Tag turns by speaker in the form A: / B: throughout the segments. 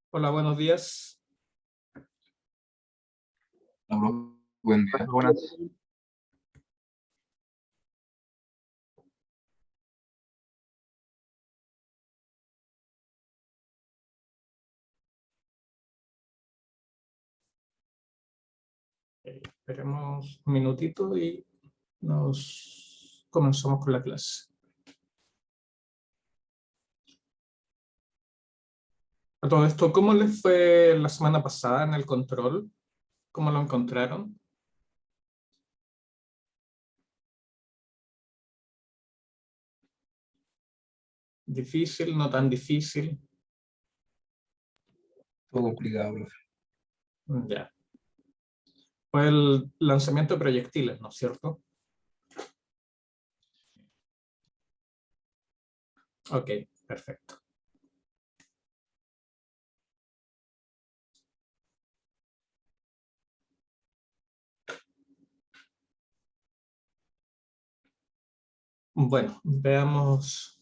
A: Hola, buenos días.
B: Buen día.
C: Buenas.
A: Esperemos un minutito y nos comenzamos con la clase. A todo esto, ¿cómo les fue la semana pasada en el control? ¿Cómo lo encontraron? ¿Difícil? ¿No tan difícil?
B: Todo complicado, profe.
A: Ya. Fue el lanzamiento de proyectiles, ¿no es cierto? Ok, perfecto. Bueno, veamos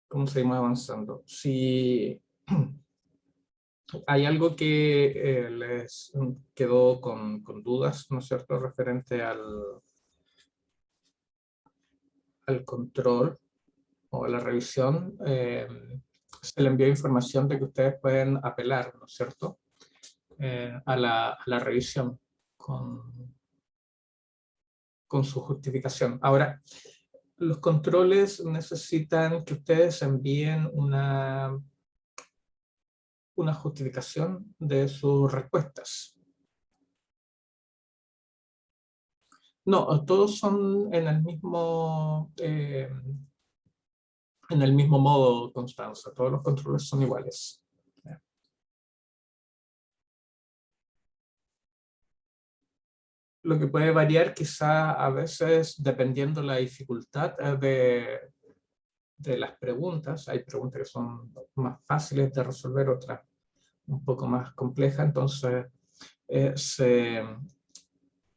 A: cómo seguimos avanzando. Si hay algo que les quedó con dudas, ¿no es cierto?, referente al control o a la revisión, se le envió información de que ustedes pueden apelar, ¿no es cierto?, a la revisión con su justificación. Ahora, los controles necesitan que ustedes envíen una justificación de sus respuestas. No, todos son en el mismo modo, Constanza. Todos los controles son iguales. Lo que puede variar quizá a veces dependiendo la dificultad de las preguntas. Hay preguntas que son más fáciles de resolver, otras un poco más complejas. Entonces,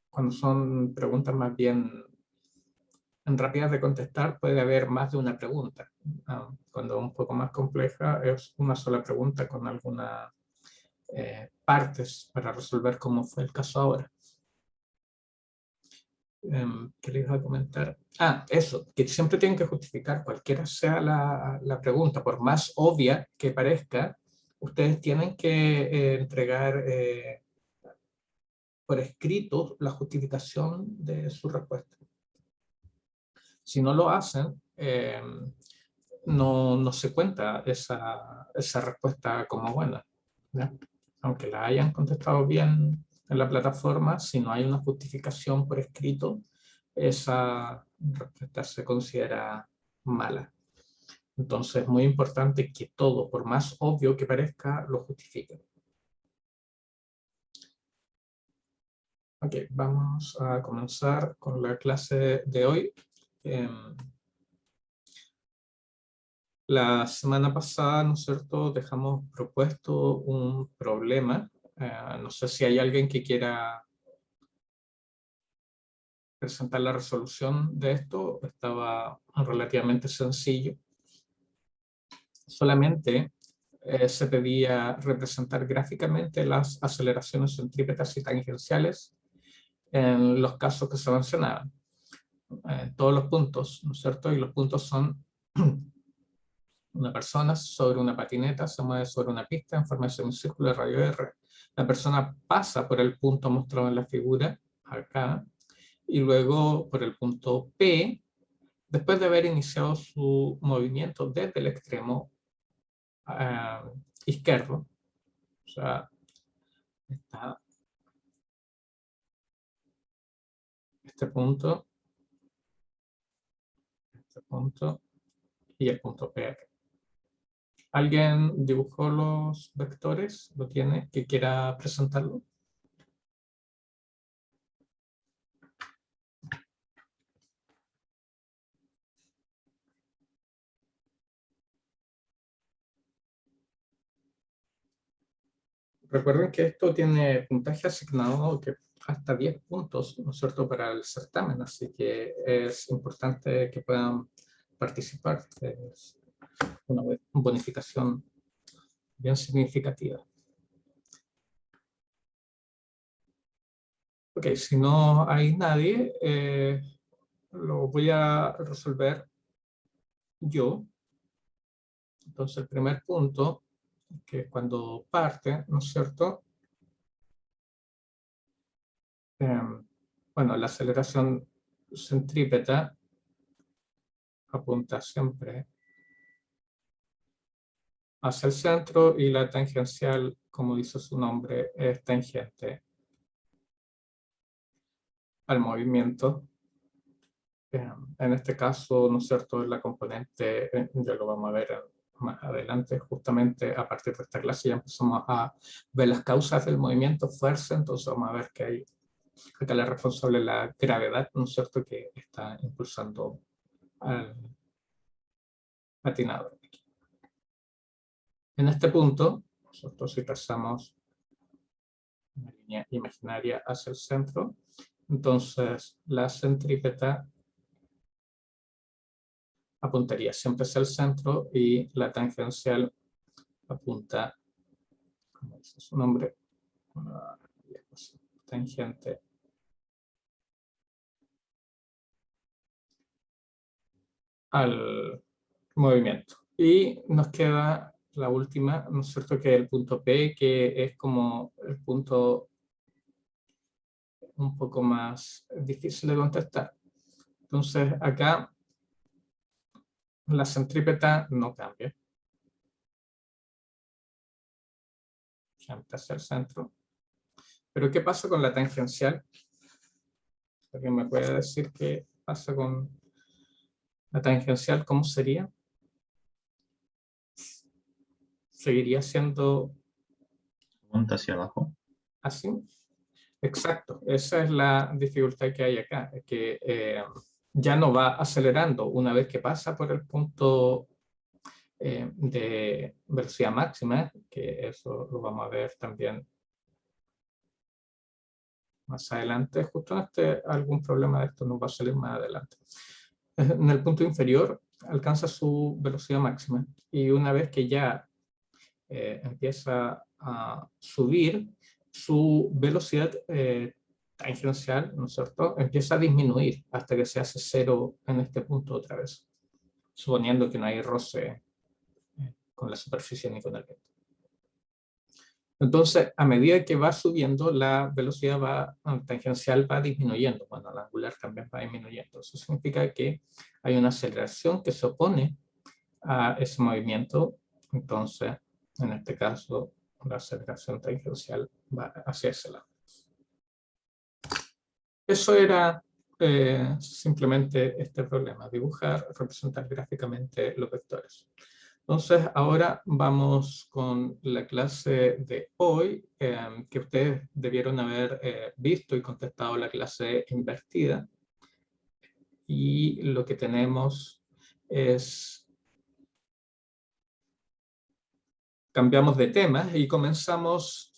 A: cuando son preguntas más bien rápidas de contestar, puede haber más de una pregunta. Cuando es un poco más compleja, es una sola pregunta con algunas partes para resolver, como fue el caso ahora. ¿Qué les iba a comentar? Eso, que siempre tienen que justificar cualquiera sea la pregunta, por más obvia que parezca, ustedes tienen que entregar por escrito la justificación de su respuesta. Si no lo hacen, no se cuenta esa respuesta como buena, ¿ya? Aunque la hayan contestado bien en la plataforma, si no hay una justificación por escrito, esa respuesta se considera mala. Entonces es muy importante que todo, por más obvio que parezca, lo justifiquen. Ok, vamos a comenzar con la clase de hoy. La semana pasada, ¿no es cierto?, dejamos propuesto un problema. No sé si hay alguien que quiera presentar la resolución de esto. Estaba relativamente sencillo. Solamente se pedía representar gráficamente las aceleraciones centrípetas y tangenciales en los casos que se mencionaban. Todos los puntos, ¿no es cierto? Y los puntos son una persona sobre una patineta se mueve sobre una pista en forma de semicírculo de radio R. La persona pasa por el punto mostrado en la figura, acá, y luego por el punto P, después de haber iniciado su movimiento desde el extremo izquierdo. O sea, está este punto y el punto P acá. ¿Alguien dibujó los vectores? ¿Lo tiene? ¿Que quiera presentarlo? Recuerden que esto tiene puntaje asignado que hasta 10 puntos, ¿no es cierto?, para el certamen, así que es importante que puedan participar. Es una bonificación bien significativa. Ok, si no hay nadie, lo voy a resolver yo. Entonces, el primer punto, que cuando parte, ¿no es cierto? Bueno, la aceleración centrípeta apunta siempre hacia el centro y la tangencial, como dice su nombre, es tangente al movimiento. En este caso, ¿no es cierto?, la componente, ya lo vamos a ver más adelante, justamente a partir de esta clase ya empezamos a ver las causas del movimiento, fuerza, entonces vamos a ver que hay acá la responsable de la gravedad, ¿no es cierto?, que está impulsando al patinador. En este punto, nosotros si trazamos una línea imaginaria hacia el centro, entonces la centrípeta apuntaría siempre hacia el centro y la tangencial apunta, como dice su nombre, tangente al movimiento. Y nos queda la última, ¿no es cierto?, que es el punto P, que es como el punto un poco más difícil de contestar. Entonces, acá la centrípeta no cambia. Siempre hacia el centro. Pero, ¿qué pasa con la tangencial? ¿Alguien me puede decir qué pasa con la tangencial? ¿Cómo sería? ¿Seguiría siendo
C: Punta hacia abajo.
A: así? Exacto, esa es la dificultad que hay acá, que ya no va acelerando una vez que pasa por el punto de velocidad máxima, que eso lo vamos a ver también más adelante. Justo algún problema de esto nos va a salir más adelante. En el punto inferior alcanza su velocidad máxima y una vez que ya empieza a subir, su velocidad tangencial, ¿no es cierto?, empieza a disminuir hasta que se hace cero en este punto otra vez, suponiendo que no hay roce con la superficie ni con el viento. Entonces, a medida que va subiendo, la velocidad tangencial va disminuyendo, bueno, la angular también va disminuyendo. Eso significa que hay una aceleración que se opone a ese movimiento. Entonces, en este caso, la aceleración tangencial va hacia ese lado. Eso era simplemente este problema, dibujar, representar gráficamente los vectores. Entonces, ahora vamos con la clase de hoy, que ustedes debieron haber visto y contestado la clase invertida. Y lo que tenemos es, cambiamos de tema y comenzamos,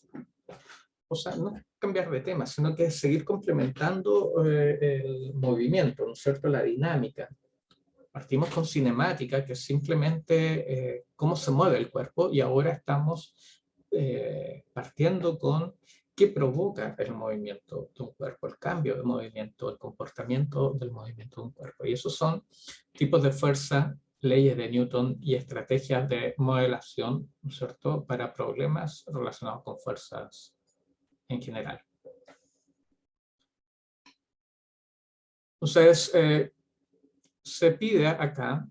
A: o sea, no cambiar de tema, sino que seguir complementando el movimiento, ¿no es cierto?, la dinámica. Partimos con cinemática, que es simplemente cómo se mueve el cuerpo, y ahora estamos partiendo con qué provoca el movimiento de un cuerpo, el cambio de movimiento, el comportamiento del movimiento de un cuerpo. Y esos son tipos de fuerza, leyes de Newton y estrategias de modelación, ¿no es cierto?, para problemas relacionados con fuerzas en general. Entonces, se pide acá,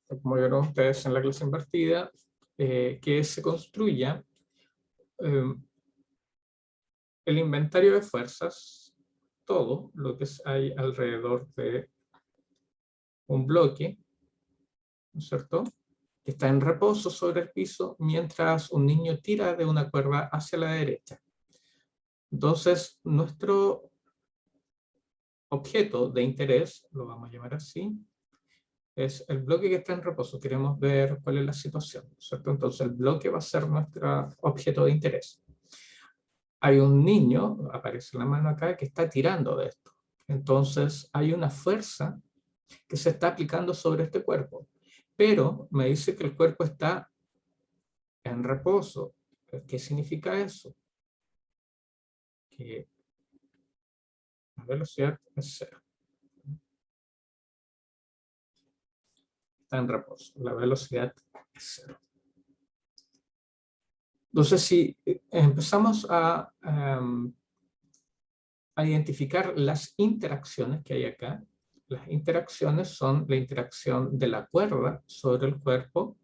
A: como vieron ustedes en la clase invertida, que se construya el inventario de fuerzas, todo lo que hay alrededor de un bloque, ¿no es cierto?, que está en reposo sobre el piso mientras un niño tira de una cuerda hacia la derecha. Entonces, nuestro objeto de interés, lo vamos a llamar así, es el bloque que está en reposo. Queremos ver cuál es la situación, ¿cierto? Entonces el bloque va a ser nuestro objeto de interés. Hay un niño, aparece la mano acá, que está tirando de esto. Entonces hay una fuerza que se está aplicando sobre este cuerpo. Pero me dice que el cuerpo está en reposo. ¿Qué significa eso? Que la velocidad es cero. Está en reposo. La velocidad es cero. Entonces, si empezamos a identificar las interacciones que hay acá, las interacciones son la interacción de la cuerda sobre el cuerpo.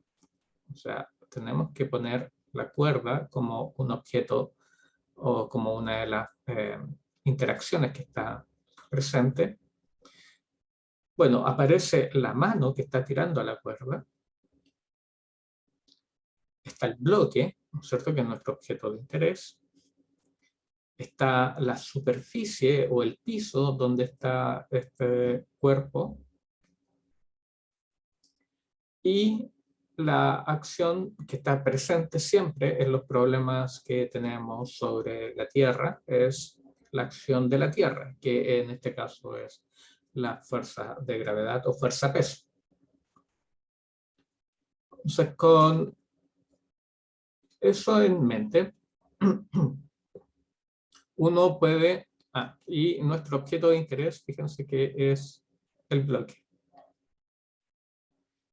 A: O sea, tenemos que poner la cuerda como un objeto o como una de las interacciones que está presente. Bueno, aparece la mano que está tirando a la cuerda. Está el bloque, ¿no es cierto?, que es nuestro objeto de interés. Está la superficie o el piso donde está este cuerpo. Y la acción que está presente siempre en los problemas que tenemos sobre la Tierra es la acción de la Tierra, que en este caso es la fuerza de gravedad o fuerza-peso. Entonces, con eso en mente, uno puede... y nuestro objeto de interés, fíjense que es el bloque.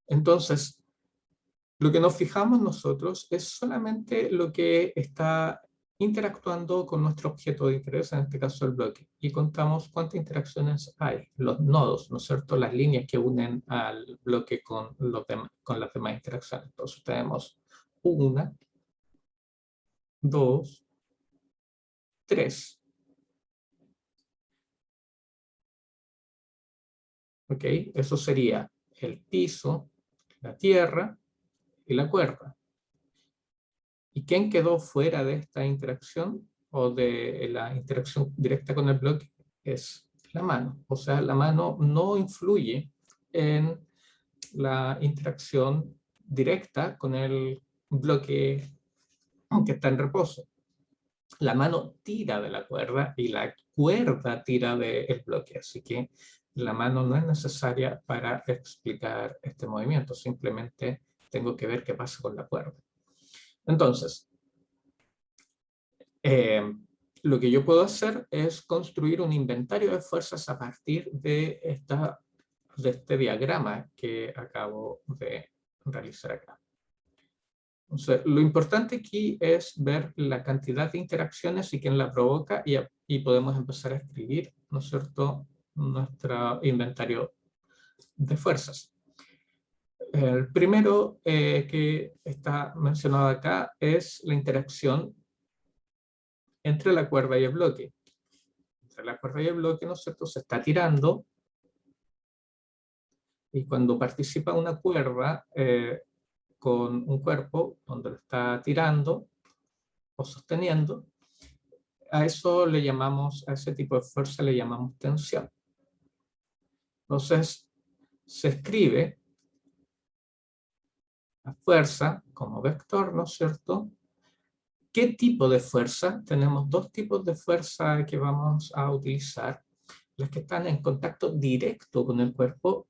A: Entonces, lo que nos fijamos nosotros es solamente lo que está interactuando con nuestro objeto de interés, en este caso el bloque, y contamos cuántas interacciones hay, los nodos, ¿no es cierto?, las líneas que unen al bloque con las demás interacciones. Entonces tenemos 1, 2, 3. ¿Ok? Eso sería el piso, la tierra y la cuerda. ¿Y quién quedó fuera de esta interacción o de la interacción directa con el bloque? Es la mano. O sea, la mano no influye en la interacción directa con el bloque que está en reposo. La mano tira de la cuerda y la cuerda tira del bloque. Así que la mano no es necesaria para explicar este movimiento. Simplemente tengo que ver qué pasa con la cuerda. Entonces, lo que yo puedo hacer es construir un inventario de fuerzas a partir de este diagrama que acabo de realizar acá. Entonces, lo importante aquí es ver la cantidad de interacciones y quién la provoca y podemos empezar a escribir, ¿no es cierto?, nuestro inventario de fuerzas. El primero que está mencionado acá es la interacción entre la cuerda y el bloque. Entre la cuerda y el bloque, ¿no es cierto?, se está tirando, y cuando participa una cuerda con un cuerpo donde lo está tirando o sosteniendo, a eso le llamamos, a ese tipo de fuerza le llamamos tensión. Entonces, se escribe la fuerza como vector, ¿no es cierto? ¿Qué tipo de fuerza? Tenemos dos tipos de fuerza que vamos a utilizar. Las que están en contacto directo con el cuerpo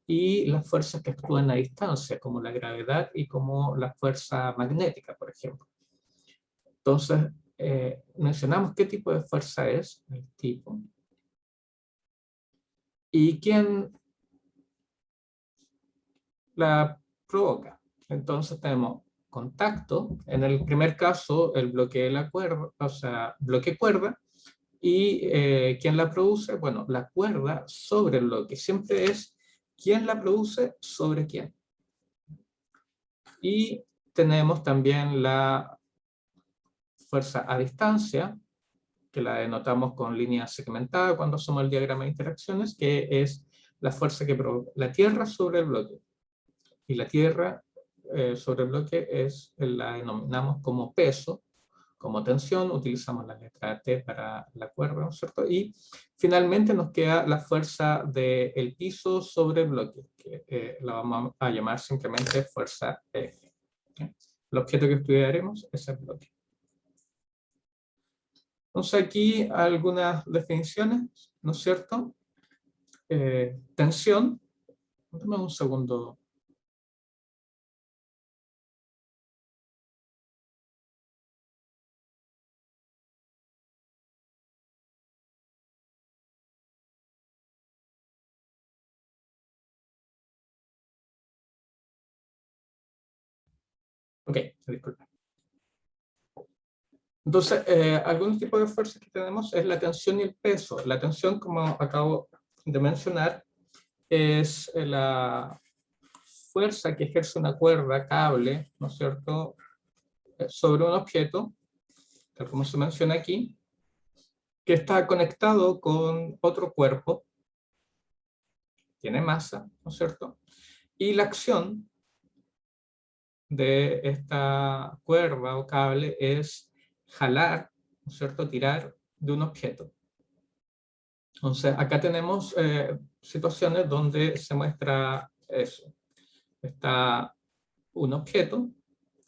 A: y las fuerzas que actúan a distancia, como la gravedad y como la fuerza magnética, por ejemplo. Entonces, mencionamos qué tipo de fuerza es, el tipo, y quién la provoca. Entonces tenemos contacto, en el primer caso el bloque de la cuerda, o sea, bloque cuerda, y ¿quién la produce? Bueno, la cuerda sobre el bloque, siempre es quién la produce sobre quién. Y tenemos también la fuerza a distancia, que la denotamos con línea segmentada cuando hacemos el diagrama de interacciones, que es la fuerza que provoca la Tierra sobre el bloque. Y la Tierra sobre el bloque la denominamos como peso, como tensión, utilizamos la letra T para la cuerda, ¿no es cierto? Y finalmente nos queda la fuerza del piso sobre el bloque, que la vamos a llamar simplemente fuerza F. ¿Okay? El objeto que estudiaremos es el bloque. Entonces aquí algunas definiciones, ¿no es cierto? tensión. Dame un segundo. Ok, disculpa. Entonces, algunos tipos de fuerzas que tenemos es la tensión y el peso. La tensión, como acabo de mencionar, es la fuerza que ejerce una cuerda, cable, ¿no es cierto?, sobre un objeto, tal como se menciona aquí, que está conectado con otro cuerpo, tiene masa, ¿no es cierto?, y la acción de esta cuerda o cable es jalar, ¿no es cierto?, tirar de un objeto. Entonces, acá tenemos situaciones donde se muestra eso. Está un objeto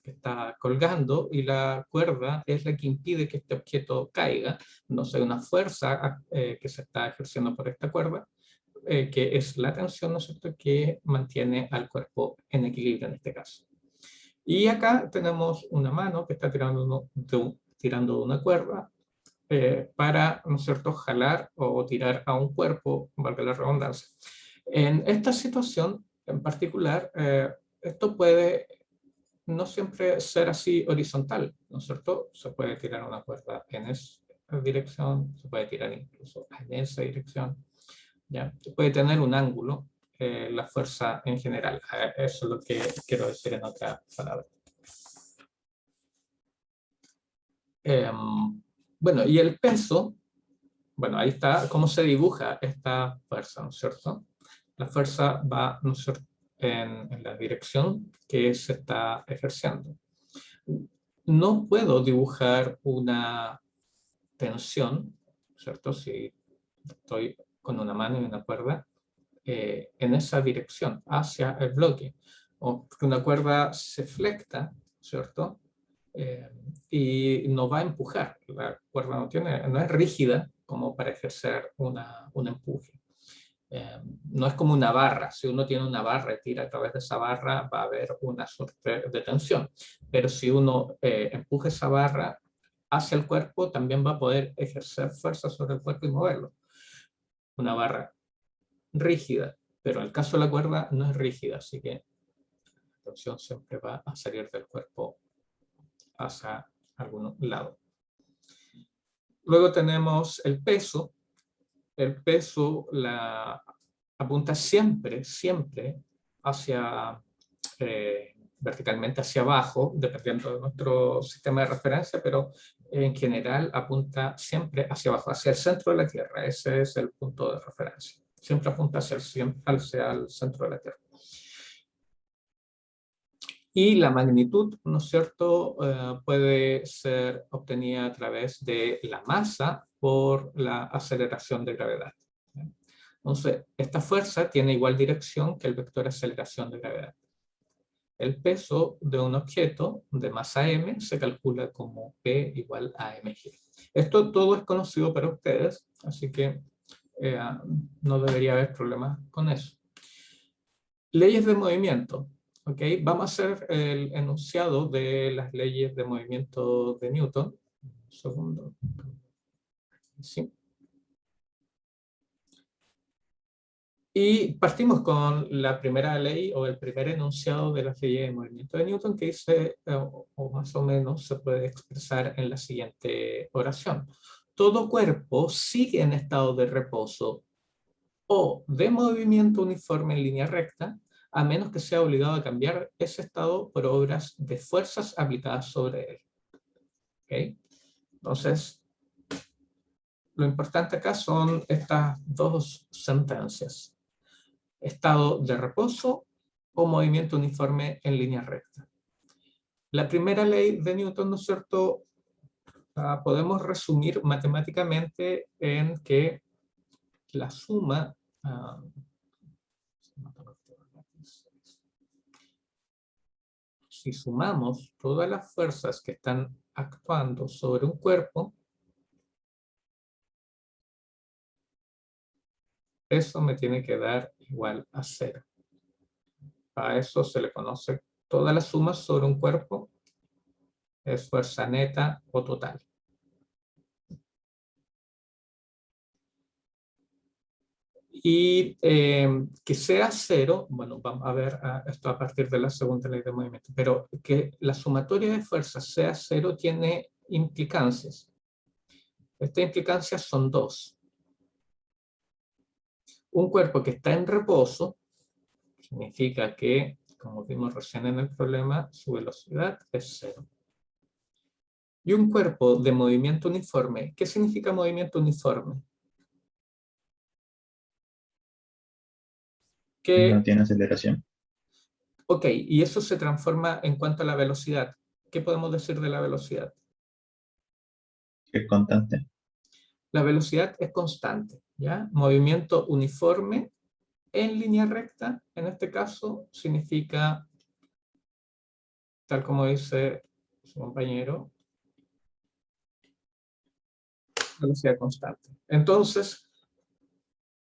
A: que está colgando y la cuerda es la que impide que este objeto caiga. No sé, una fuerza que se está ejerciendo por esta cuerda, que es la tensión, ¿no es cierto?, que mantiene al cuerpo en equilibrio en este caso. Y acá tenemos una mano que está tirando de una cuerda para, ¿no es cierto?, jalar o tirar a un cuerpo, valga la redundancia. En esta situación en particular, esto puede no siempre ser así horizontal, ¿no es cierto? Se puede tirar una cuerda en esa dirección, se puede tirar incluso en esa dirección, ¿ya? Puede tener un ángulo, la fuerza en general. Eso es lo que quiero decir en otra palabra. Bueno, y el peso, bueno, ahí está cómo se dibuja esta fuerza, ¿no es cierto? La fuerza va, ¿no es cierto?, en la dirección que se está ejerciendo. No puedo dibujar una tensión, ¿cierto? Si estoy con una mano y una cuerda, en esa dirección, hacia el bloque. O que una cuerda se flecta, ¿cierto? Y no va a empujar. La cuerda no es rígida como para ejercer un empuje. No es como una barra. Si uno tiene una barra y tira a través de esa barra, va a haber una suerte de tensión. Pero si uno empuja esa barra hacia el cuerpo, también va a poder ejercer fuerza sobre el cuerpo y moverlo. Una barra rígida, pero en el caso de la cuerda no es rígida, así que la tensión siempre va a salir del cuerpo hacia algún lado. Luego tenemos el peso. El peso apunta siempre hacia, verticalmente hacia abajo, dependiendo de nuestro sistema de referencia, pero en general apunta siempre hacia abajo, hacia el centro de la Tierra. Ese es el punto de referencia. Siempre apunta hacia el centro de la Tierra. Y la magnitud, ¿no es cierto?, puede ser obtenida a través de la masa por la aceleración de gravedad. Entonces, esta fuerza tiene igual dirección que el vector de aceleración de gravedad. El peso de un objeto de masa m se calcula como P igual a mg. Esto todo es conocido para ustedes, así que no debería haber problemas con eso. Leyes de movimiento. ¿Okay? Vamos a hacer el enunciado de las leyes de movimiento de Newton. Un segundo. Sí. Y partimos con la primera ley o el primer enunciado de la ley de movimiento de Newton, que dice, o más o menos se puede expresar en la siguiente oración. Todo cuerpo sigue en estado de reposo o de movimiento uniforme en línea recta, a menos que sea obligado a cambiar ese estado por obras de fuerzas aplicadas sobre él. ¿Okay? Entonces, lo importante acá son estas dos sentencias. Estado de reposo o movimiento uniforme en línea recta. La primera ley de Newton, ¿no es cierto?, podemos resumir matemáticamente en que la suma, si sumamos todas las fuerzas que están actuando sobre un cuerpo, eso me tiene que dar igual a 0. A eso se le conoce toda la suma sobre un cuerpo, es fuerza neta o total. Y que sea 0, bueno, vamos a ver esto a partir de la segunda ley de movimiento, pero que la sumatoria de fuerzas sea 0 tiene implicancias. Estas implicancias son dos. Un cuerpo que está en reposo significa que, como vimos recién en el problema, su velocidad es 0. Y un cuerpo de movimiento uniforme, ¿qué significa movimiento uniforme? Que,
C: No tiene aceleración.
A: ok, y eso se transforma en cuanto a la velocidad. ¿Qué podemos decir de la velocidad?
C: Es constante.
A: La velocidad es constante, ¿ya? Movimiento uniforme en línea recta, en este caso, significa, tal como dice su compañero, velocidad constante. Entonces,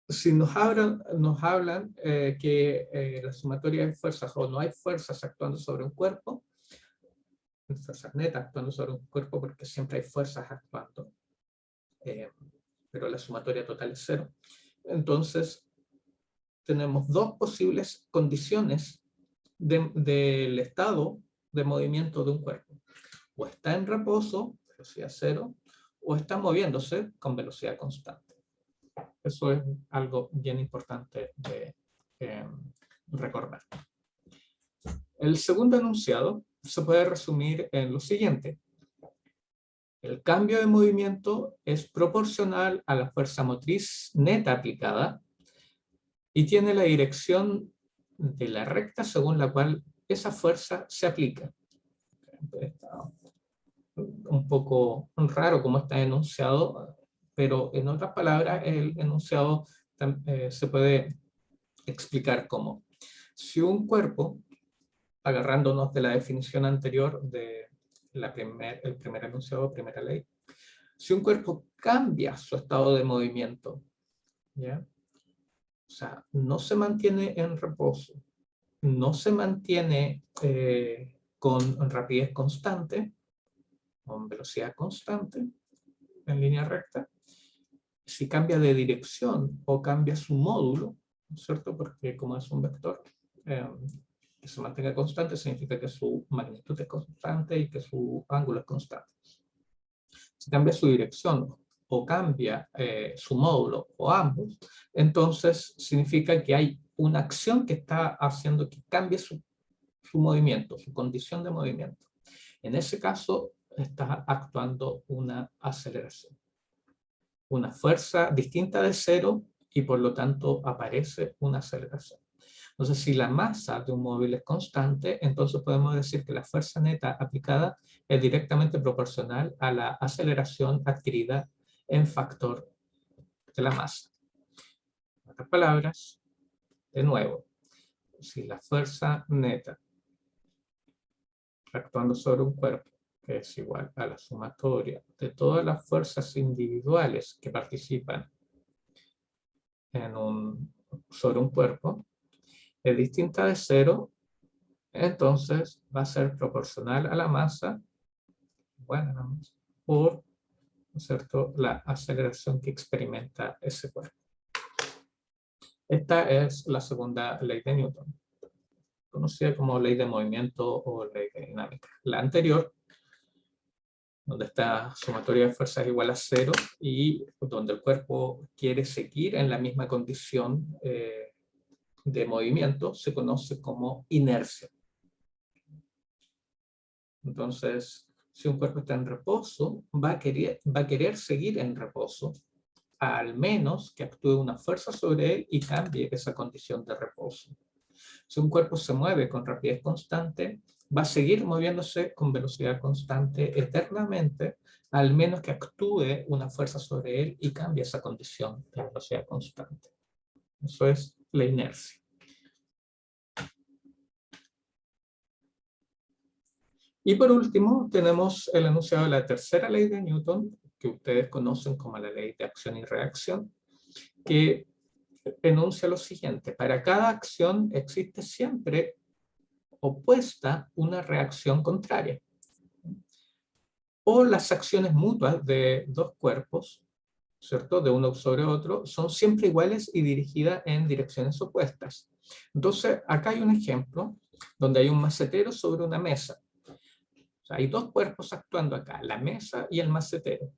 A: si nos hablan que la sumatoria de fuerzas o no hay fuerzas actuando sobre un cuerpo, fuerzas netas actuando sobre un cuerpo porque siempre hay fuerzas actuando, pero la sumatoria total es 0. Entonces, tenemos dos posibles condiciones del estado de movimiento de un cuerpo. O está en reposo, velocidad 0, o está moviéndose con velocidad constante. Eso es algo bien importante de recordar. El segundo enunciado se puede resumir en lo siguiente. El cambio de movimiento es proporcional a la fuerza motriz neta aplicada y tiene la dirección de la recta según la cual esa fuerza se aplica. Está un poco raro como está enunciado, pero en otras palabras el enunciado se puede explicar como si un cuerpo, agarrándonos de la definición anterior de el primer enunciado, primera ley, si un cuerpo cambia su estado de movimiento, ¿ya? O sea, no se mantiene en reposo, no se mantiene con rapidez constante, con velocidad constante, en línea recta, si cambia de dirección o cambia su módulo, ¿no es cierto? Porque como es un vector, que se mantenga constante significa que su magnitud es constante y que su ángulo es constante. Si cambia su dirección o cambia su módulo o ambos, entonces significa que hay una acción que está haciendo que cambie su movimiento, su condición de movimiento. En ese caso está actuando una aceleración. Una fuerza distinta de 0 y por lo tanto aparece una aceleración. Entonces, si la masa de un móvil es constante, entonces podemos decir que la fuerza neta aplicada es directamente proporcional a la aceleración adquirida en factor de la masa. En otras palabras, de nuevo, si la fuerza neta actuando sobre un cuerpo que es igual a la sumatoria de todas las fuerzas individuales que participan sobre un cuerpo, es distinta de 0, entonces va a ser proporcional a la masa, por, ¿no es cierto?, la aceleración que experimenta ese cuerpo. Esta es la segunda ley de Newton, conocida como ley de movimiento o ley de dinámica. La anterior, donde esta sumatoria de fuerzas igual a 0 y donde el cuerpo quiere seguir en la misma condición de movimiento, se conoce como inercia. Entonces, si un cuerpo está en reposo, va a querer seguir en reposo, al menos que actúe una fuerza sobre él y cambie esa condición de reposo. Si un cuerpo se mueve con rapidez constante, va a seguir moviéndose con velocidad constante eternamente, al menos que actúe una fuerza sobre él y cambie esa condición de velocidad constante. Eso es la inercia. Y por último, tenemos el enunciado de la tercera ley de Newton, que ustedes conocen como la ley de acción y reacción, que enuncia lo siguiente: para cada acción existe siempre opuesta una reacción contraria. O las acciones mutuas de dos cuerpos, ¿cierto?, de uno sobre otro, son siempre iguales y dirigidas en direcciones opuestas. Entonces, acá hay un ejemplo donde hay un macetero sobre una mesa. O sea, hay dos cuerpos actuando acá, la mesa y el macetero.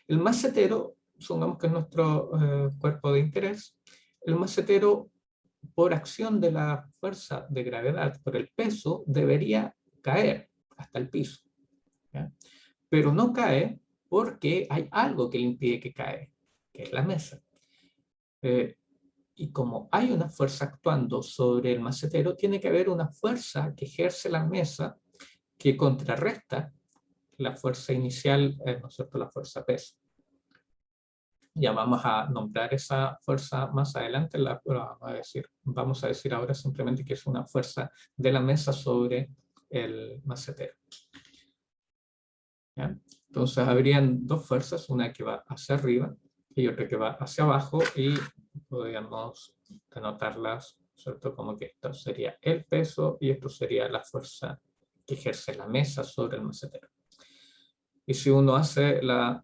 A: El macetero, supongamos que es nuestro cuerpo de interés, el macetero, por acción de la fuerza de gravedad, por el peso, debería caer hasta el piso, ¿ya? Pero no cae porque hay algo que le impide que cae, que es la mesa. Y como hay una fuerza actuando sobre el macetero, tiene que haber una fuerza que ejerce la mesa que contrarresta la fuerza inicial, ¿no es cierto?, la fuerza peso. Ya vamos a nombrar esa fuerza más adelante, vamos a decir ahora simplemente que es una fuerza de la mesa sobre el macetero. ¿Ya? Entonces habrían dos fuerzas, una que va hacia arriba y otra que va hacia abajo, y podríamos denotarlas, ¿cierto?, como que esto sería el peso y esto sería la fuerza que ejerce la mesa sobre el macetero. Y si uno hace la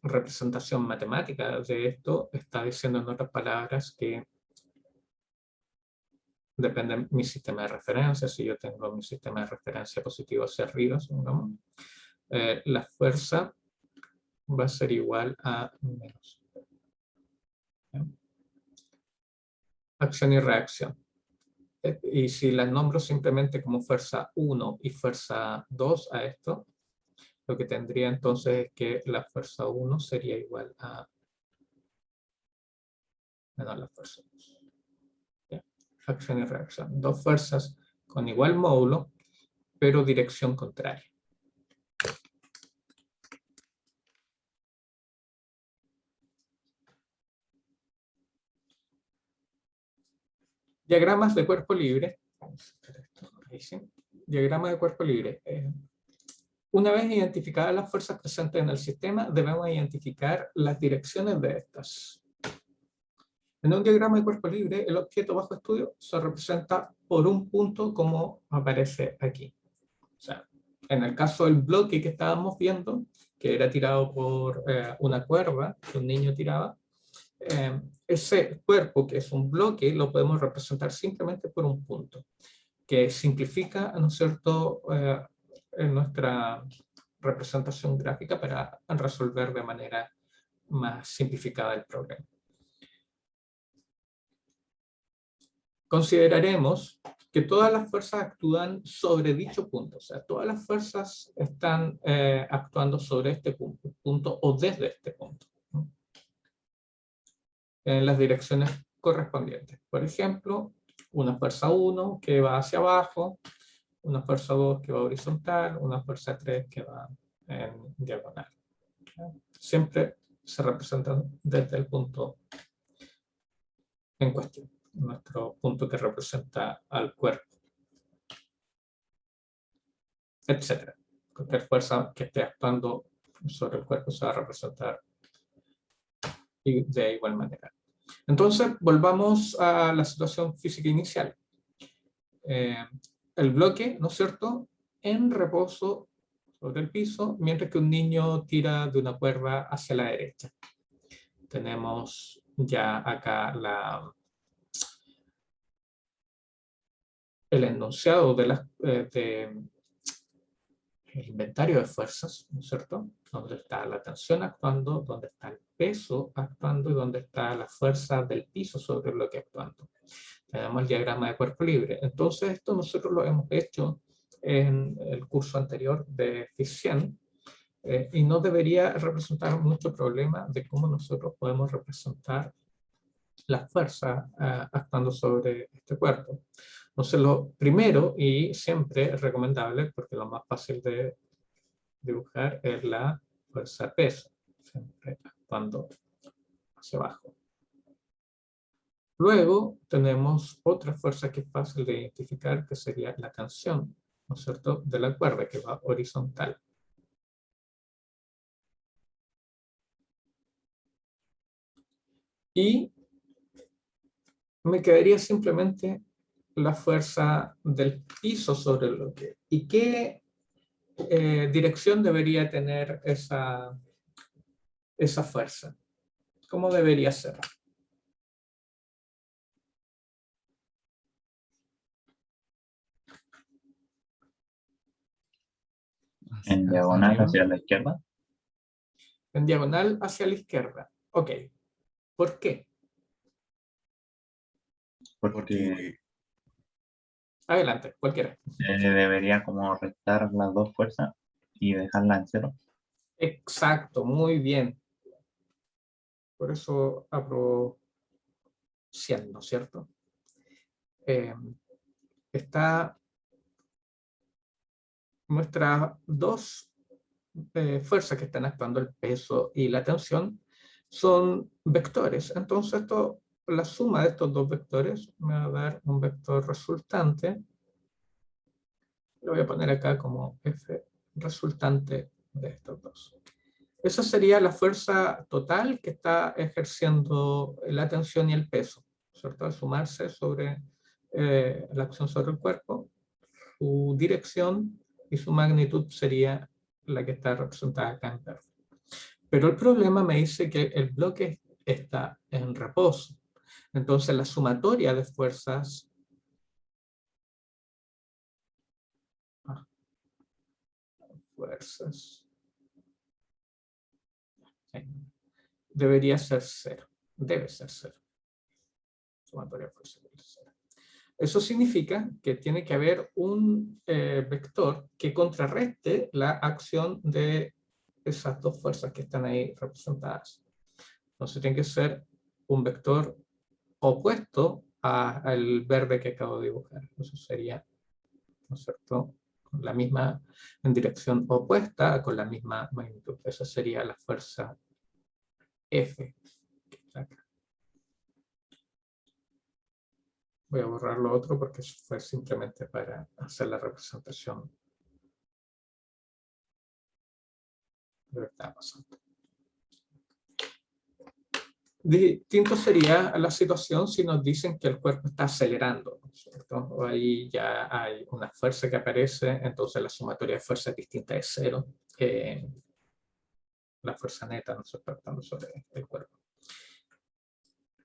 A: representación matemática de esto, está diciendo en otras palabras que depende de mi sistema de referencia. Si yo tengo mi sistema de referencia positivo hacia arriba, supongamos, la fuerza va a ser igual a menos. ¿Ya? Acción y reacción. Y si las nombro simplemente como fuerza 1 y fuerza 2 a esto, lo que tendría entonces es que la fuerza 1 sería igual a menos la fuerza 2. ¿Ya? Acción y reacción. Dos fuerzas con igual módulo, pero dirección contraria. Diagramas de cuerpo libre. Diagrama de cuerpo libre. Una vez identificadas las fuerzas presentes en el sistema, debemos identificar las direcciones de estas. En un diagrama de cuerpo libre, el objeto bajo estudio se representa por un punto como aparece aquí. O sea, en el caso del bloque que estábamos viendo, que era tirado por una cuerda que un niño tiraba, ese cuerpo, que es un bloque, lo podemos representar simplemente por un punto, que simplifica, ¿no es cierto?, en nuestra representación gráfica para resolver de manera más simplificada el problema. Consideraremos que todas las fuerzas actúan sobre dicho punto, o sea, todas las fuerzas están actuando sobre este punto o desde este punto, ¿no?, en las direcciones correspondientes. Por ejemplo, una fuerza 1 que va hacia abajo, una fuerza 2 que va horizontal, una fuerza 3 que va en diagonal. Siempre se representan desde el punto en cuestión, nuestro punto que representa al cuerpo, etc. Cualquier fuerza que esté actuando sobre el cuerpo se va a representar de igual manera. Entonces, volvamos a la situación física inicial. El bloque, ¿no es cierto?, en reposo sobre el piso, mientras que un niño tira de una cuerda hacia la derecha. Tenemos ya acá el enunciado de el inventario de fuerzas, ¿no es cierto?, donde está la tensión actuando, donde está el peso actuando y donde está la fuerza del piso sobre el bloque actuando. Tenemos el diagrama de cuerpo libre. Entonces, esto nosotros lo hemos hecho en el curso anterior de FIS100, y no debería representar mucho problema de cómo nosotros podemos representar la fuerza actuando sobre este cuerpo. Entonces, lo primero y siempre recomendable, porque lo más fácil de dibujar, es la fuerza peso, siempre actuando hacia abajo. Luego tenemos otra fuerza que es fácil de identificar, que sería la tensión, ¿no es cierto?, de la cuerda, que va horizontal. Y me quedaría simplemente la fuerza del piso sobre el bloque. ¿Y qué dirección debería tener esa fuerza? ¿Cómo debería ser?
C: En diagonal hacia la izquierda.
A: En diagonal hacia la izquierda. Ok. ¿Por qué?
C: Porque
A: Adelante, cualquiera.
C: debería como restar las dos fuerzas y dejarla en cero.
A: Exacto, muy bien. Por eso apruebo 100, ¿no es cierto? Está nuestras dos fuerzas que están actuando, el peso y la tensión, son vectores. Entonces, la suma de estos dos vectores me va a dar un vector resultante. Lo voy a poner acá como F resultante de estos dos. Esa sería la fuerza total que está ejerciendo la tensión y el peso, ¿cierto? Al sumarse sobre la acción sobre el cuerpo, su dirección y su magnitud sería la que está representada acá en verde. Pero el problema me dice que el bloque está en reposo. Entonces la sumatoria de fuerzas debería ser cero. Debe ser cero. Sumatoria de fuerzas debe ser cero. Eso significa que tiene que haber un vector que contrarreste la acción de esas dos fuerzas que están ahí representadas. Entonces tiene que ser un vector opuesto al verde que acabo de dibujar. Eso sería, ¿no es cierto?, la misma, en dirección opuesta, con la misma magnitud. Esa sería la fuerza F. Que está acá. Voy a borrar lo otro porque eso fue simplemente para hacer la representación de lo que está pasando. Distinto sería la situación si nos dicen que el cuerpo está acelerando, ¿cierto? O ahí ya hay una fuerza que aparece, entonces la sumatoria de fuerzas distinta es cero. La fuerza neta no se está actando sobre el cuerpo.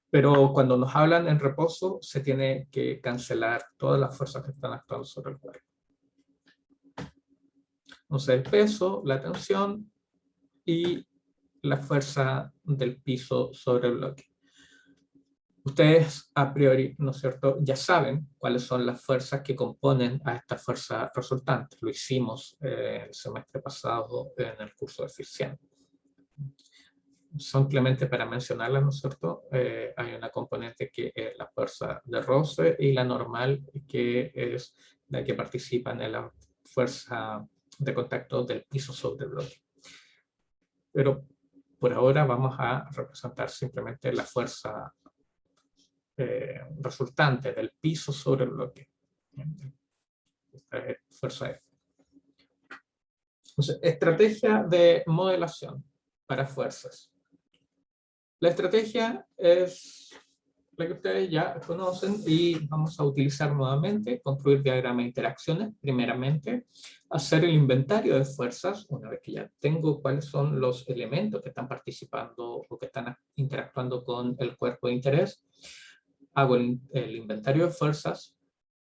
A: Pero cuando nos hablan en reposo, se tiene que cancelar todas las fuerzas que están actuando sobre el cuerpo. Entonces el peso, la tensión y la fuerza del piso sobre el bloque. Ustedes a priori, ¿no es cierto?, ya saben cuáles son las fuerzas que componen a esta fuerza resultante. Lo hicimos el semestre pasado en el curso de ficción. Simplemente para mencionarlas, ¿no es cierto?, hay una componente que es la fuerza de roce y la normal, que es la que participa en la fuerza de contacto del piso sobre el bloque. Pero por ahora vamos a representar simplemente la fuerza resultante del piso sobre el bloque. Fuerza F. Entonces, estrategia de modelación para fuerzas. La estrategia es la que ustedes ya conocen y vamos a utilizar nuevamente, construir diagrama de interacciones, primeramente, hacer el inventario de fuerzas, una vez que ya tengo cuáles son los elementos que están participando o que están interactuando con el cuerpo de interés, hago el inventario de fuerzas,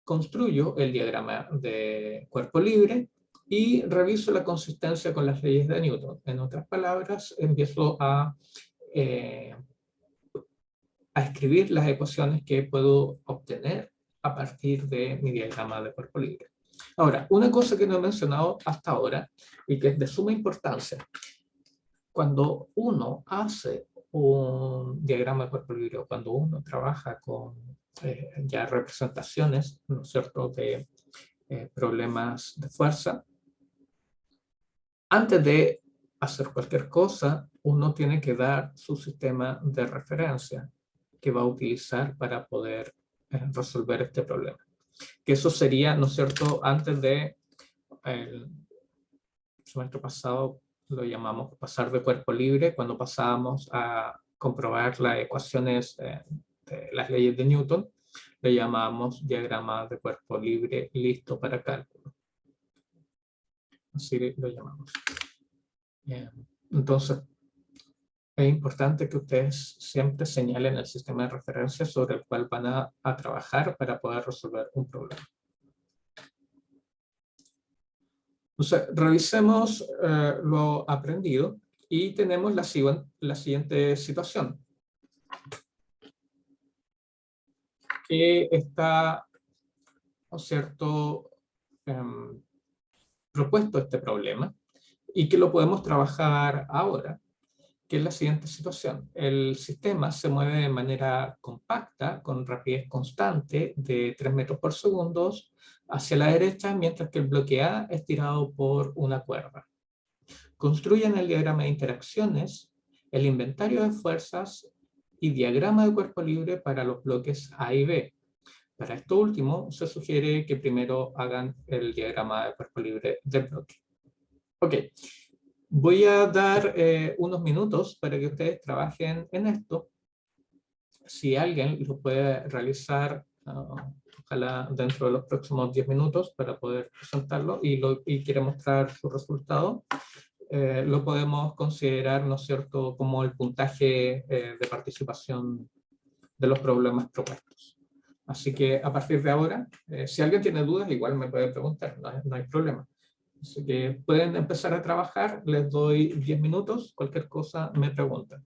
A: construyo el diagrama de cuerpo libre y reviso la consistencia con las leyes de Newton. En otras palabras, empiezo a escribir las ecuaciones que puedo obtener a partir de mi diagrama de cuerpo libre. Ahora, una cosa que no he mencionado hasta ahora y que es de suma importancia, cuando uno hace un diagrama de cuerpo libre o cuando uno trabaja con ya representaciones, ¿no es cierto?, de problemas de fuerza, antes de hacer cualquier cosa, uno tiene que dar su sistema de referencia que va a utilizar para poder resolver este problema. Que eso sería, ¿no es cierto?, antes de el semestre pasado lo llamamos pasar de cuerpo libre, cuando pasábamos a comprobar las ecuaciones de las leyes de Newton, le llamamos diagrama de cuerpo libre listo para cálculo. Así lo llamamos. Entonces, es importante que ustedes siempre señalen el sistema de referencia sobre el cual van a trabajar para poder resolver un problema. Entonces, revisemos lo aprendido y tenemos la siguiente situación. Que está, ¿no es cierto?, propuesto este problema y que lo podemos trabajar ahora, que es la siguiente situación. El sistema se mueve de manera compacta, con rapidez constante de 3 metros por segundo hacia la derecha, mientras que el bloque A es tirado por una cuerda. Construyen el diagrama de interacciones, el inventario de fuerzas y diagrama de cuerpo libre para los bloques A y B. Para esto último, se sugiere que primero hagan el diagrama de cuerpo libre del bloque. Ok, voy a dar unos minutos para que ustedes trabajen en esto. Si alguien lo puede realizar, ojalá dentro de los próximos 10 minutos para poder presentarlo y quiere mostrar su resultado, lo podemos considerar, ¿no es cierto?, como el puntaje de participación de los problemas propuestos. Así que a partir de ahora, si alguien tiene dudas, igual me puede preguntar, no hay problema. Así que pueden empezar a trabajar, les doy 10 minutos, cualquier cosa me preguntan.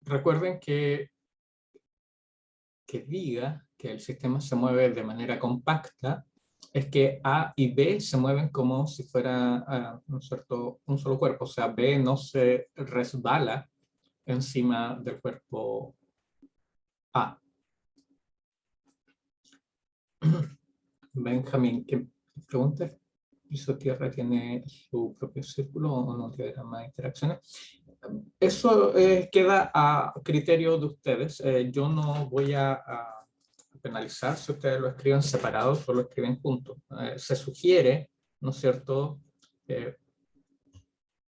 A: Recuerden que diga que el sistema se mueve de manera compacta es que A y B se mueven como si fuera un solo cuerpo. O sea, B no se resbala encima del cuerpo A. Benjamín, ¿qué pregunta? ¿El piso tierra tiene su propio círculo o no tiene más interacciones? Eso queda a criterio de ustedes. Yo no voy a penalizar si ustedes lo escriben separados o lo escriben juntos. Se sugiere, ¿no es cierto?,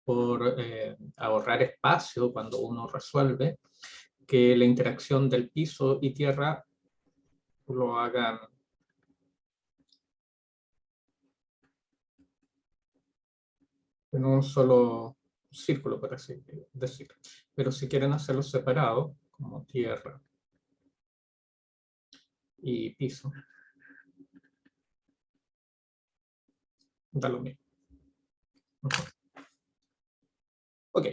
A: por ahorrar espacio cuando uno resuelve, que la interacción del piso y tierra lo hagan en un solo círculo, por así decir. Pero si quieren hacerlo separado, como tierra y piso, da lo mismo. Ok.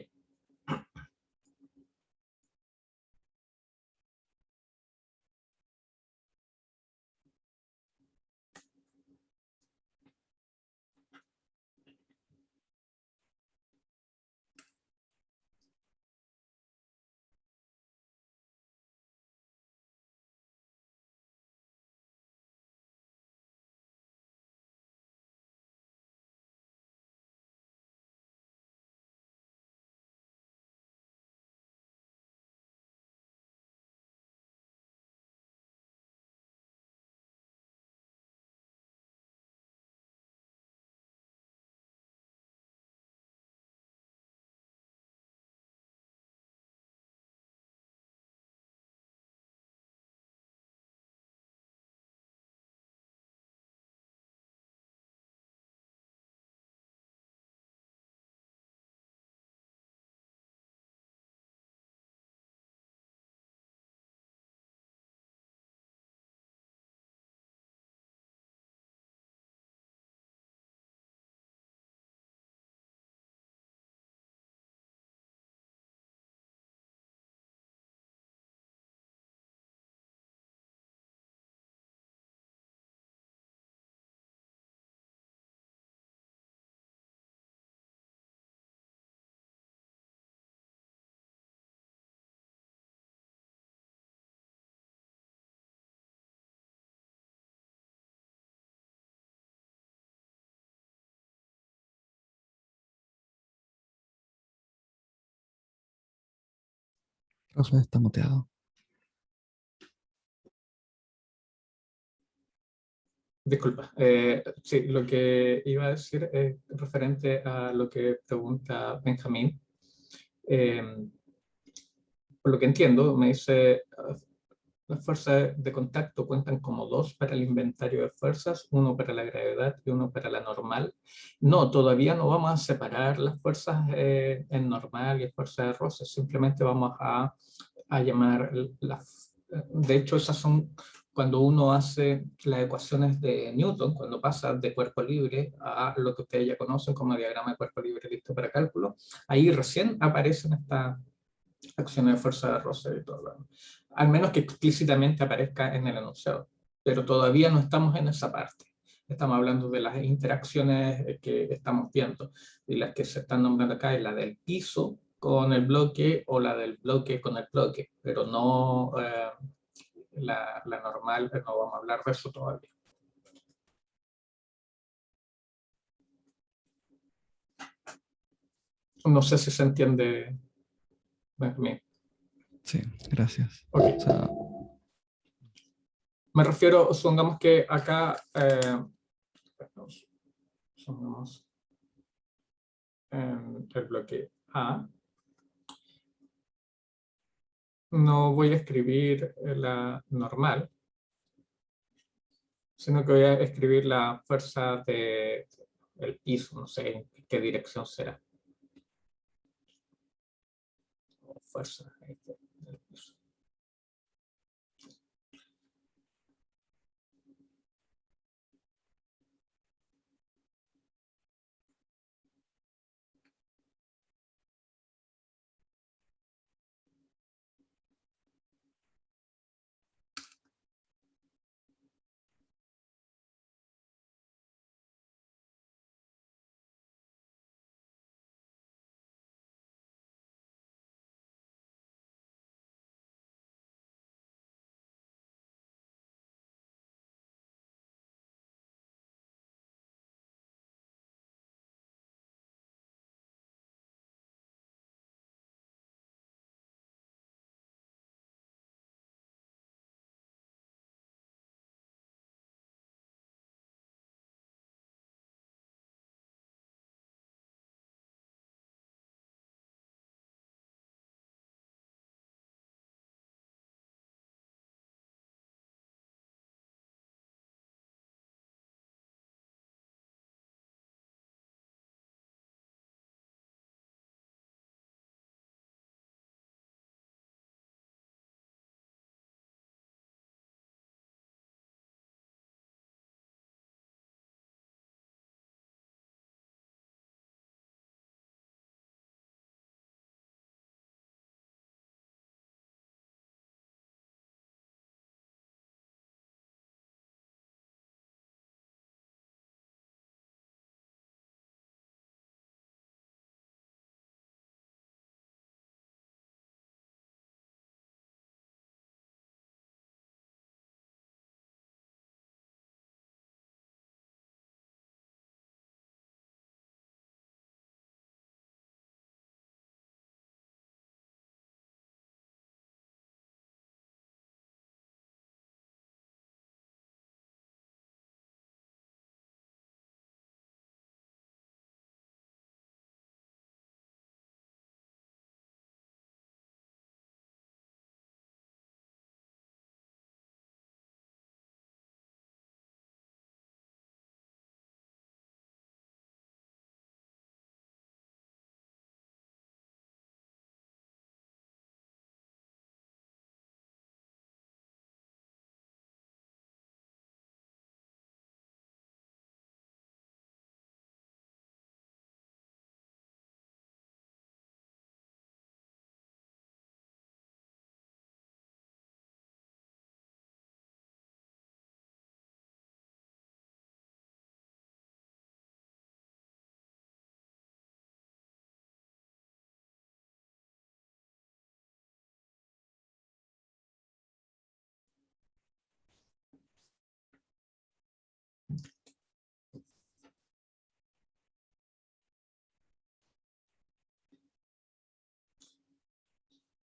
D: Profe, está muteado.
A: Disculpa. Sí, lo que iba a decir es referente a lo que pregunta Benjamín. Por lo que entiendo, me dice, las fuerzas de contacto cuentan como dos para el inventario de fuerzas, uno para la gravedad y uno para la normal. No, todavía no vamos a separar las fuerzas en normal y fuerzas de roce, simplemente vamos a llamar las... De hecho, esas son cuando uno hace las ecuaciones de Newton, cuando pasa de cuerpo libre a lo que ustedes ya conocen como diagrama de cuerpo libre listo para cálculo, ahí recién aparecen estas acciones de fuerza de roce y todo lo demás. Al menos que explícitamente aparezca en el enunciado, pero todavía no estamos en esa parte. Estamos hablando de las interacciones que estamos viendo, y las que se están nombrando acá es la del piso con el bloque o la del bloque con el bloque, pero no la normal, no vamos a hablar de eso todavía. No sé si se entiende, Benjamín.
D: Sí, gracias.
A: Okay.
D: O sea,
A: me refiero, supongamos que acá, supongamos en el bloque A, no voy a escribir la normal, sino que voy a escribir la fuerza del piso, no sé en qué dirección será. Fuerza del piso.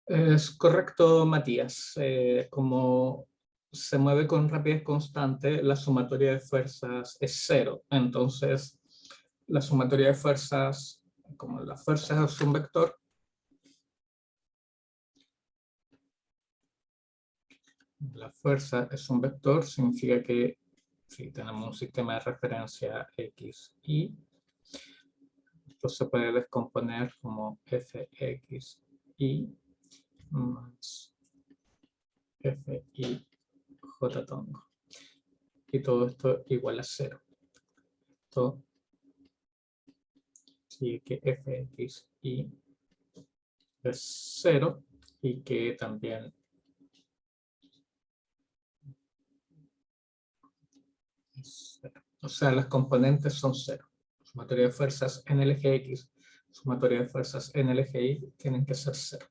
A: Es correcto, Matías. Como se mueve con rapidez constante, la sumatoria de fuerzas es cero. Entonces, la sumatoria de fuerzas, como la fuerza es un vector, la fuerza es un vector, significa que si tenemos un sistema de referencia X, Y, esto se puede descomponer como Fx, Y más Fi, J tongo. Y todo esto igual a cero. Esto sigue que Fx, Y es cero y que también es cero. O sea, las componentes son cero. Sumatoria de fuerzas en el eje X, sumatoria de fuerzas en el eje Y tienen que ser cero.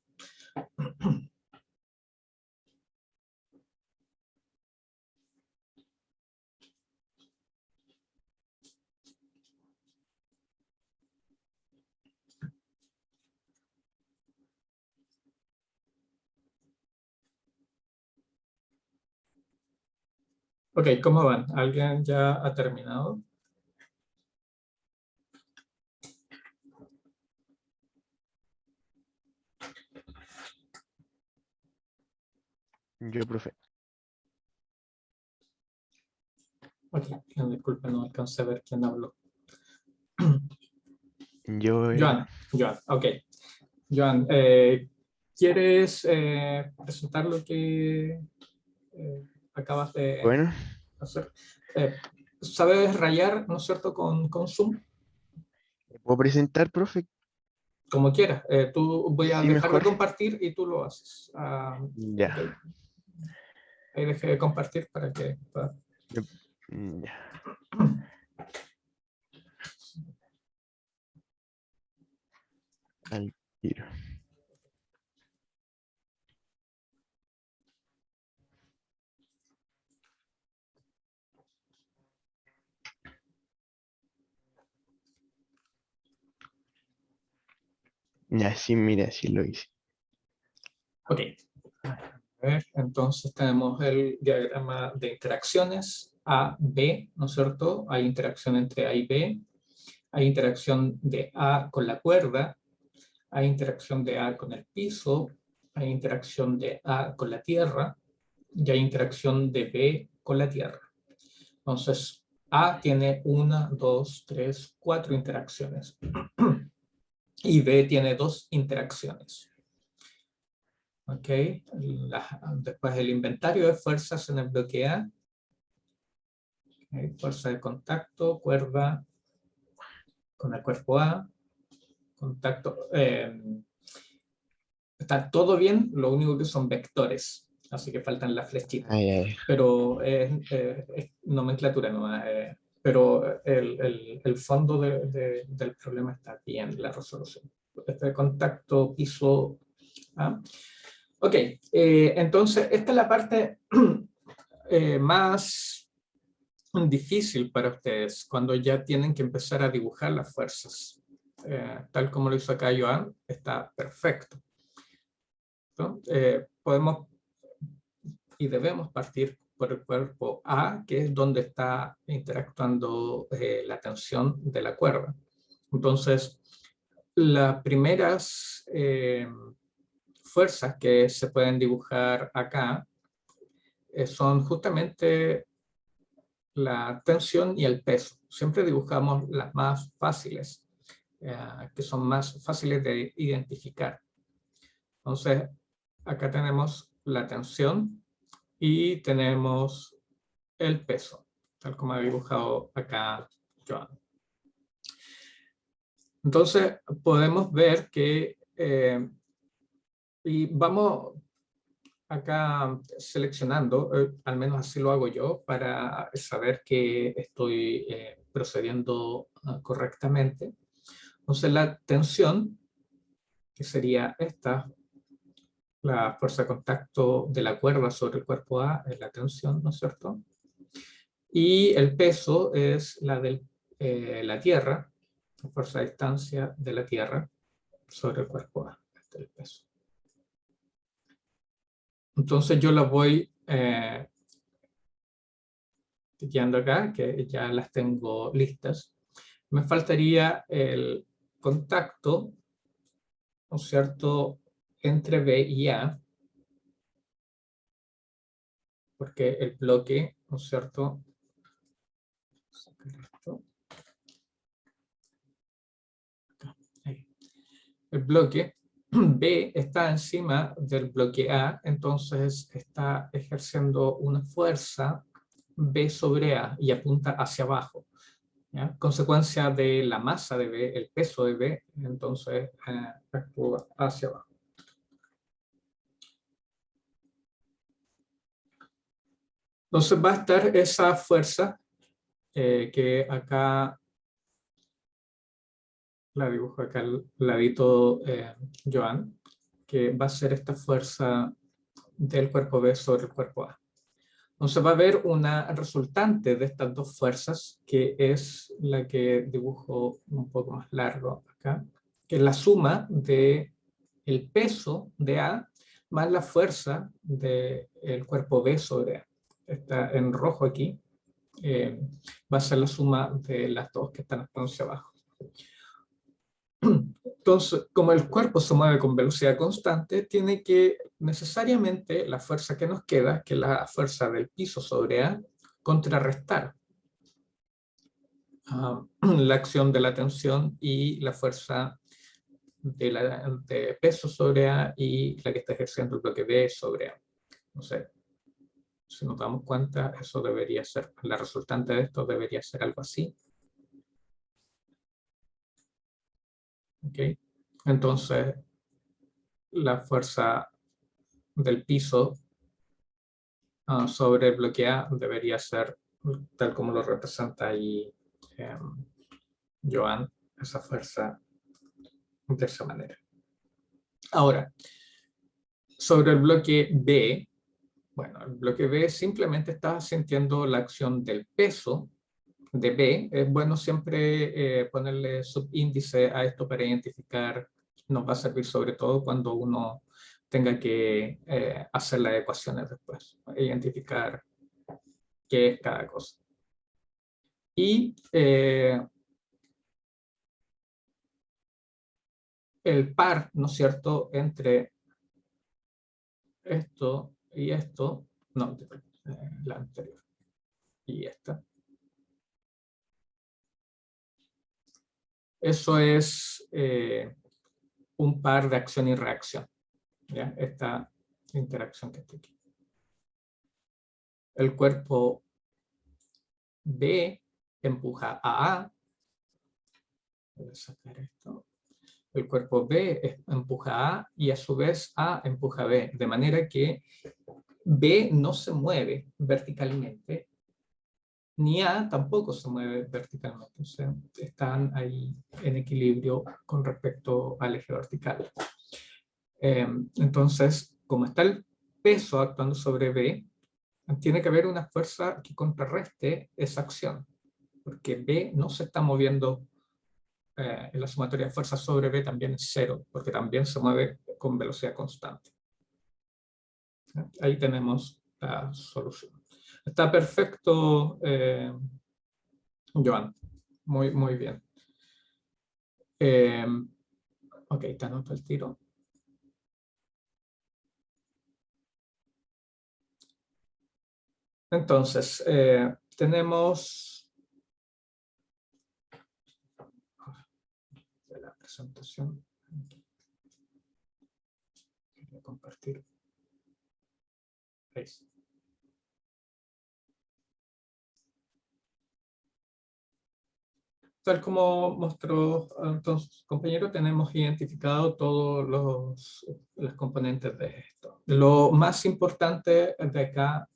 A: Ok, ¿cómo van? ¿Alguien ya ha terminado?
E: Yo, profe.
A: Ok, disculpen, no alcancé a ver quién habló.
E: Yo,
A: Joan, ok. Joan, ¿quieres presentar lo que acabas de
E: bueno,
A: hacer? ¿Sabes rayar, no es cierto, con Zoom?
E: ¿me puedo presentar, profe?
A: Como quieras. Voy a
E: Sí,
A: dejar de
E: mejor.
A: compartir y tú lo haces.
E: Ya.
A: Ok. Ahí dejé de compartir para que puedas.
E: Ya. Al tiro. Ya, sí, mira, sí lo hice.
A: Ok. A ver, entonces tenemos el diagrama de interacciones A, B, ¿no es cierto? Hay interacción entre A y B. Hay interacción de A con la cuerda. Hay interacción de A con el piso. Hay interacción de A con la tierra. Y hay interacción de B con la tierra. Entonces, A tiene 1, 2, 3, 4 interacciones. Y B tiene 2 interacciones. Ok, después el inventario de fuerzas en el bloque A. Okay. Fuerza de contacto, cuerda con el cuerpo A, contacto. Está todo bien, lo único que son vectores, así que faltan las flechitas.
E: Ay, ay.
A: Pero es nomenclatura nomás. Pero el fondo del problema está bien, la resolución. Este contacto piso A. Ok, entonces esta es la parte más difícil para ustedes, cuando ya tienen que empezar a dibujar las fuerzas. Tal como lo hizo acá Joan, está perfecto, ¿no? Podemos y debemos partir por el cuerpo A, que es donde está interactuando la tensión de la cuerda. Entonces, las primeras fuerzas que se pueden dibujar acá son justamente la tensión y el peso. Siempre dibujamos las más fáciles, que son más fáciles de identificar. Entonces, acá tenemos la tensión y tenemos el peso, tal como ha dibujado acá Joan. Entonces, podemos ver que, y vamos acá seleccionando, al menos así lo hago yo, para saber que estoy procediendo correctamente. Entonces la tensión, que sería esta, la fuerza de contacto de la cuerda sobre el cuerpo A, es la tensión, ¿no es cierto? Y el peso es la de la Tierra, la fuerza de distancia de la Tierra sobre el cuerpo A, este es el peso. Entonces yo las voy etiquetando acá, que ya las tengo listas. Me faltaría el contacto, ¿no es cierto?, entre B y A, porque el bloque, ¿no es cierto?, el bloque B está encima del bloque A, entonces está ejerciendo una fuerza B sobre A y apunta hacia abajo, ¿ya? Consecuencia de la masa de B, el peso de B, entonces actúa hacia abajo. Entonces va a estar esa fuerza que acá la dibujo acá al ladito Joan, que va a ser esta fuerza del cuerpo B sobre el cuerpo A. Entonces va a haber una resultante de estas dos fuerzas, que es la que dibujo un poco más largo acá, que es la suma de el peso de A más la fuerza del cuerpo B sobre A. Está en rojo aquí. Va a ser la suma de las dos que están hacia abajo. Entonces, como el cuerpo se mueve con velocidad constante, tiene que necesariamente la fuerza que nos queda, que es la fuerza del piso sobre A, contrarrestar la acción de la tensión y la fuerza de peso sobre A y la que está ejerciendo el bloque B sobre A. No sé, si nos damos cuenta, eso debería ser, la resultante de esto debería ser algo así. ¿Ok? Entonces, la fuerza del piso sobre el bloque A debería ser tal como lo representa ahí Joan, esa fuerza de esa manera. Ahora, sobre el bloque B, bueno, el bloque B simplemente está sintiendo la acción del peso de B. Es bueno siempre ponerle subíndice a esto para identificar, nos va a servir sobre todo cuando uno tenga que hacer las ecuaciones después, identificar qué es cada cosa. Y el par, ¿no es cierto?, entre esto y esto, no, la anterior y esta. Eso es un par de acción y reacción, ¿ya? Esta interacción que está aquí. El cuerpo B empuja a A. Voy a sacar esto. El cuerpo B empuja A y a su vez A empuja B, de manera que B no se mueve verticalmente, ni A tampoco se mueve verticalmente. O sea, están ahí en equilibrio con respecto al eje vertical. Entonces, como está el peso actuando sobre B, tiene que haber una fuerza que contrarreste esa acción, porque B no se está moviendo en la sumatoria de fuerzas sobre B también es cero, porque también se mueve con velocidad constante. Ahí tenemos la solución. Está perfecto, Joan. Muy bien. Ok, te anoto el tiro. Entonces, tenemos la presentación. Voy a compartir. ¿Veis? Tal como mostró entonces, compañero, tenemos identificado todos los componentes de esto. Lo más importante de acá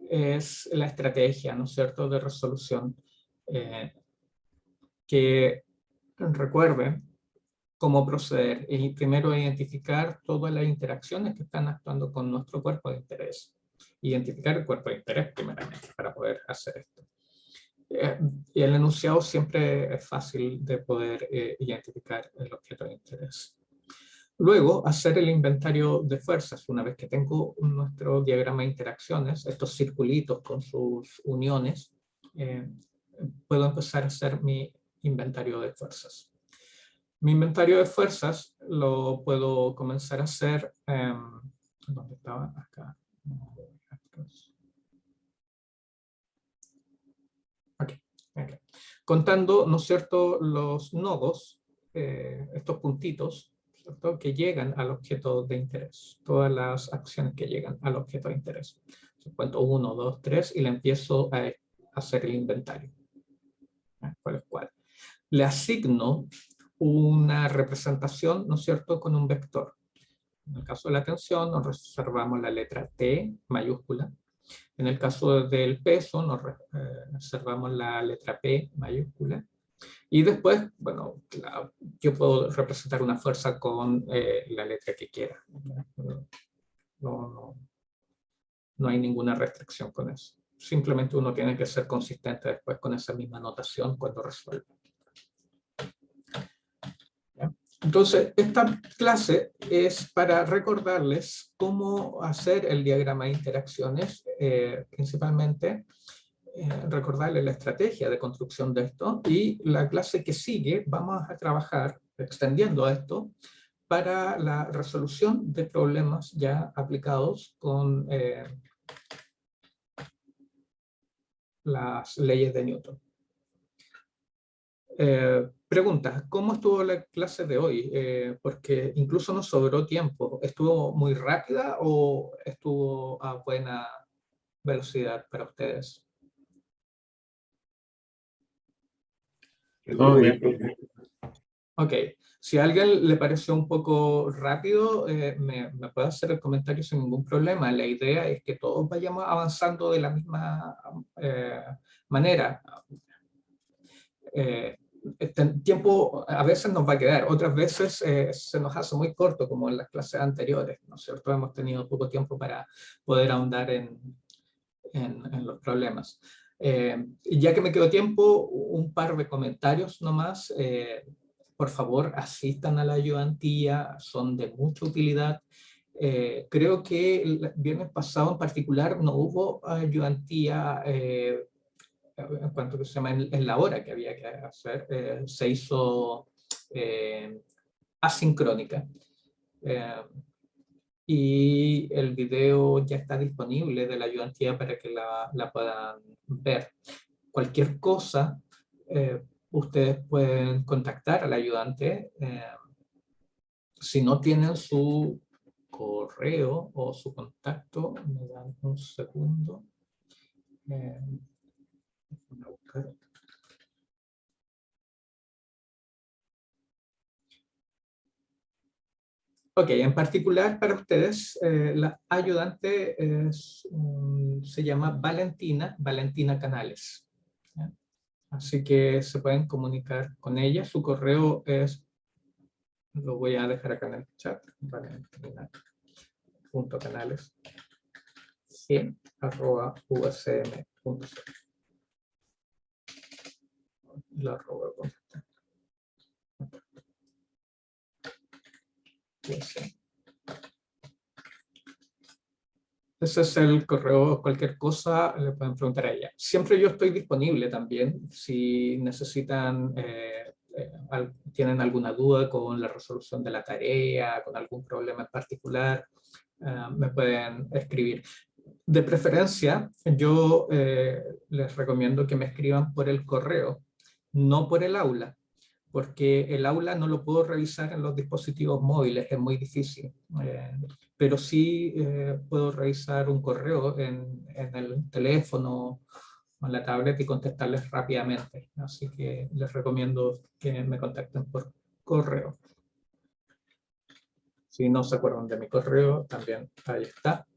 A: es la estrategia, ¿no es cierto?, de resolución. Que recuerden cómo proceder y primero identificar todas las interacciones que están actuando con nuestro cuerpo de interés. Identificar el cuerpo de interés primeramente para poder hacer esto. Y el enunciado siempre es fácil de poder identificar el objeto de interés. Luego, hacer el inventario de fuerzas. Una vez que tengo nuestro diagrama de interacciones, estos circulitos con sus uniones, puedo empezar a hacer mi inventario de fuerzas. Mi inventario de fuerzas lo puedo comenzar a hacer, ¿dónde estaba? Acá. Aquí. Contando, ¿no es cierto?, los nodos, estos puntitos, ¿cierto?, que llegan al objeto de interés, todas las acciones que llegan al objeto de interés. Cuento 1, 2, 3 y le empiezo a hacer el inventario. ¿Cuál es cuál? Le asigno una representación, ¿no es cierto?, con un vector. En el caso de la tensión nos reservamos la letra T mayúscula. En el caso del peso nos reservamos la letra P mayúscula. Y después, bueno, yo puedo representar una fuerza con la letra que quiera. No hay ninguna restricción con eso. Simplemente uno tiene que ser consistente después con esa misma notación cuando resuelve. Entonces, esta clase es para recordarles cómo hacer el diagrama de interacciones, principalmente recordarles la estrategia de construcción de esto, y la clase que sigue vamos a trabajar extendiendo esto para la resolución de problemas ya aplicados con las leyes de Newton. Pregunta, ¿cómo estuvo la clase de hoy? Porque incluso nos sobró tiempo. ¿Estuvo muy rápida o estuvo a buena velocidad para ustedes?
C: Todo bien.
A: Ok, si a alguien le pareció un poco rápido, me puede hacer el comentario sin ningún problema. La idea es que todos vayamos avanzando de la misma manera. Este tiempo a veces nos va a quedar, otras veces se nos hace muy corto, como en las clases anteriores, ¿no es cierto? Hemos tenido poco tiempo para poder ahondar en los problemas. Ya que me quedó tiempo, un par de comentarios nomás. Por favor, asistan a la ayudantía, son de mucha utilidad. Creo que el viernes pasado en particular no hubo ayudantía en cuanto que se llama en la hora que había que hacer, se hizo asincrónica. Y el video ya está disponible de la ayudantía para que la puedan ver. Cualquier cosa, ustedes pueden contactar al ayudante. Si no tienen su correo o su contacto, me dan un segundo. Ok, en particular para ustedes, la ayudante se llama Valentina Canales. ¿Ya? Así que se pueden comunicar con ella. Su correo es, lo voy a dejar acá en el chat, valentina.canales@usm.c. Lo arroba con ese es el correo. Cualquier cosa le pueden preguntar a ella. Siempre yo estoy disponible también si necesitan, tienen alguna duda con la resolución de la tarea, con algún problema en particular, me pueden escribir. De preferencia, yo les recomiendo que me escriban por el correo, no por el aula, porque el aula no lo puedo revisar en los dispositivos móviles, es muy difícil. Pero sí puedo revisar un correo en el teléfono o en la tablet y contestarles rápidamente. Así que les recomiendo que me contacten por correo. Si no se acuerdan de mi correo, también ahí está.